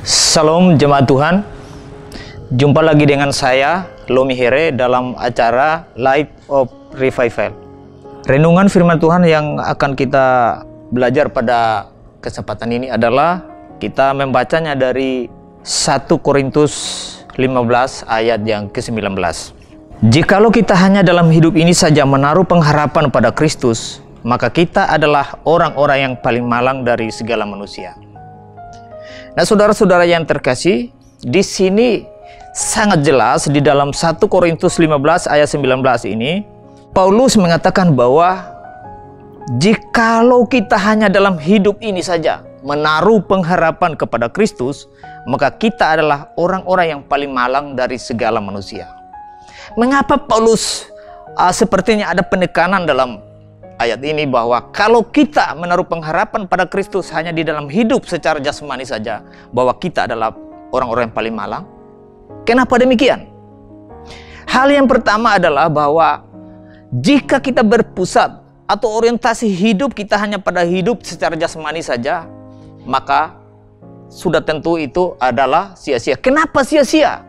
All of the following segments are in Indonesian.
Salam jemaat Tuhan. Jumpa lagi dengan saya Lomi Here dalam acara Life of Revival. Renungan firman Tuhan yang akan kita belajar pada kesempatan ini adalah kita membacanya dari 1 Korintus 15 ayat yang ke-19. Jikalau kita hanya dalam hidup ini saja menaruh pengharapan pada Kristus, maka kita adalah orang-orang yang paling malang dari segala manusia. Nah, saudara-saudara yang terkasih, di sini sangat jelas di dalam 1 Korintus 15 ayat 19 ini, Paulus mengatakan bahwa jikalau kita hanya dalam hidup ini saja menaruh pengharapan kepada Kristus, maka kita adalah orang-orang yang paling malang dari segala manusia. Mengapa Paulus sepertinya ada penekanan dalam ayat ini bahwa kalau kita menaruh pengharapan pada Kristus hanya di dalam hidup secara jasmani saja, bahwa kita adalah orang-orang yang paling malang? Kenapa demikian? Hal yang pertama adalah bahwa jika kita berpusat atau orientasi hidup kita hanya pada hidup secara jasmani saja, maka sudah tentu itu adalah sia-sia. Kenapa sia-sia?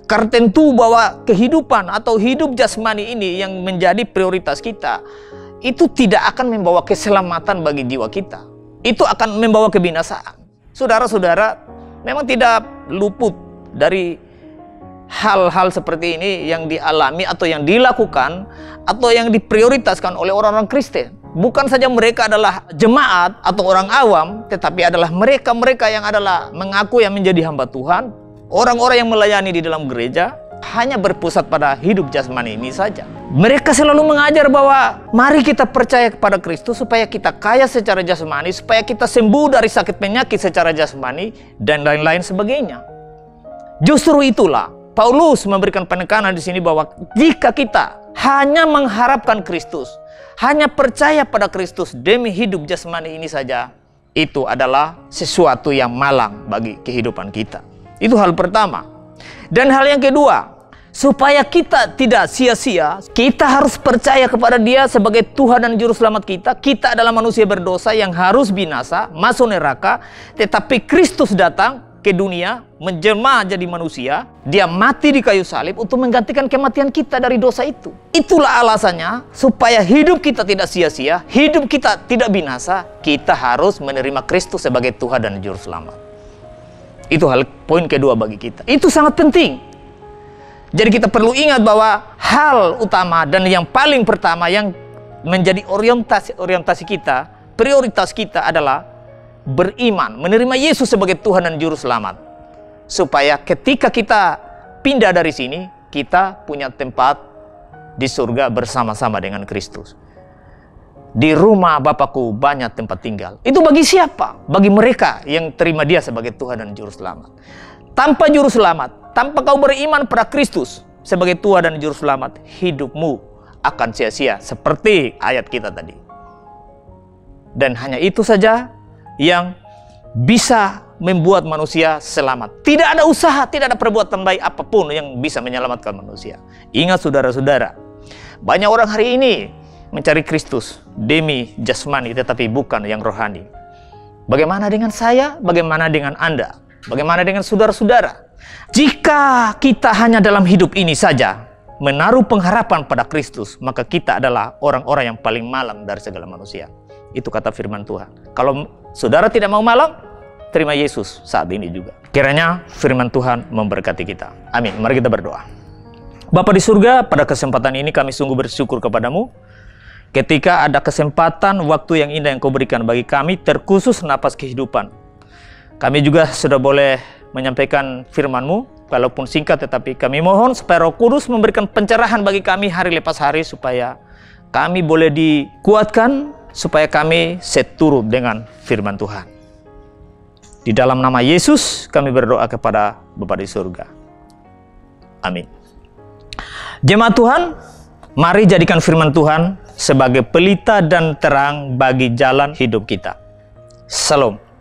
Karena tentu bahwa kehidupan atau hidup jasmani ini yang menjadi prioritas kita, itu tidak akan membawa keselamatan bagi jiwa kita. Itu akan membawa kebinasaan. Saudara-saudara memang tidak luput dari hal-hal seperti ini yang dialami atau yang dilakukan atau yang diprioritaskan oleh orang-orang Kristen. Bukan saja mereka adalah jemaat atau orang awam, tetapi adalah mereka-mereka yang adalah mengaku yang menjadi hamba Tuhan, orang-orang yang melayani di dalam gereja, hanya berpusat pada hidup jasmani ini saja. Mereka selalu mengajar bahwa mari kita percaya kepada Kristus supaya kita kaya secara jasmani, supaya kita sembuh dari sakit penyakit secara jasmani, dan lain-lain sebagainya. Justru itulah Paulus memberikan penekanan di sini bahwa jika kita hanya mengharapkan Kristus, hanya percaya pada Kristus demi hidup jasmani ini saja, itu adalah sesuatu yang malang bagi kehidupan kita. Itu hal pertama. Dan hal yang kedua, supaya kita tidak sia-sia, kita harus percaya kepada Dia sebagai Tuhan dan Juru Selamat kita. Kita adalah manusia berdosa yang harus binasa, masuk neraka. Tetapi Kristus datang ke dunia, menjelma jadi manusia. Dia mati di kayu salib untuk menggantikan kematian kita dari dosa itu. Itulah alasannya, supaya hidup kita tidak sia-sia, hidup kita tidak binasa, kita harus menerima Kristus sebagai Tuhan dan Juru Selamat. Itu poin kedua bagi kita. Itu sangat penting. Jadi kita perlu ingat bahwa hal utama dan yang paling pertama yang menjadi orientasi kita, prioritas kita adalah beriman, menerima Yesus sebagai Tuhan dan Juru Selamat. Supaya ketika kita pindah dari sini, kita punya tempat di surga bersama-sama dengan Kristus. Di rumah Bapakku banyak tempat tinggal. Itu bagi siapa? Bagi mereka yang terima Dia sebagai Tuhan dan Juru Selamat. Tanpa Juru Selamat, tanpa kau beriman pada Kristus sebagai Tuhan dan Juru Selamat, hidupmu akan sia-sia seperti ayat kita tadi. Dan hanya itu saja yang bisa membuat manusia selamat. Tidak ada usaha, tidak ada perbuatan baik apapun yang bisa menyelamatkan manusia. Ingat saudara-saudara, banyak orang hari ini mencari Kristus demi jasmani tetapi bukan yang rohani. Bagaimana dengan saya? Bagaimana dengan Anda? Bagaimana dengan saudara-saudara? Jika kita hanya dalam hidup ini saja menaruh pengharapan pada Kristus, maka kita adalah orang-orang yang paling malang dari segala manusia. Itu kata firman Tuhan. Kalau saudara tidak mau malang, terima Yesus saat ini juga. Kiranya firman Tuhan memberkati kita. Amin. Mari kita berdoa. Bapa di surga, pada kesempatan ini kami sungguh bersyukur kepadamu. Ketika ada kesempatan, waktu yang indah yang Kau berikan bagi kami, terkhusus napas kehidupan. Kami juga sudah boleh menyampaikan firman-Mu, walaupun singkat, tetapi kami mohon supaya Roh Kudus memberikan pencerahan bagi kami hari lepas hari, supaya kami boleh dikuatkan, supaya kami seturut dengan firman Tuhan. Di dalam nama Yesus, kami berdoa kepada Bapa di surga. Amin. Jemaat Tuhan, mari jadikan firman Tuhan sebagai pelita dan terang bagi jalan hidup kita. Salam.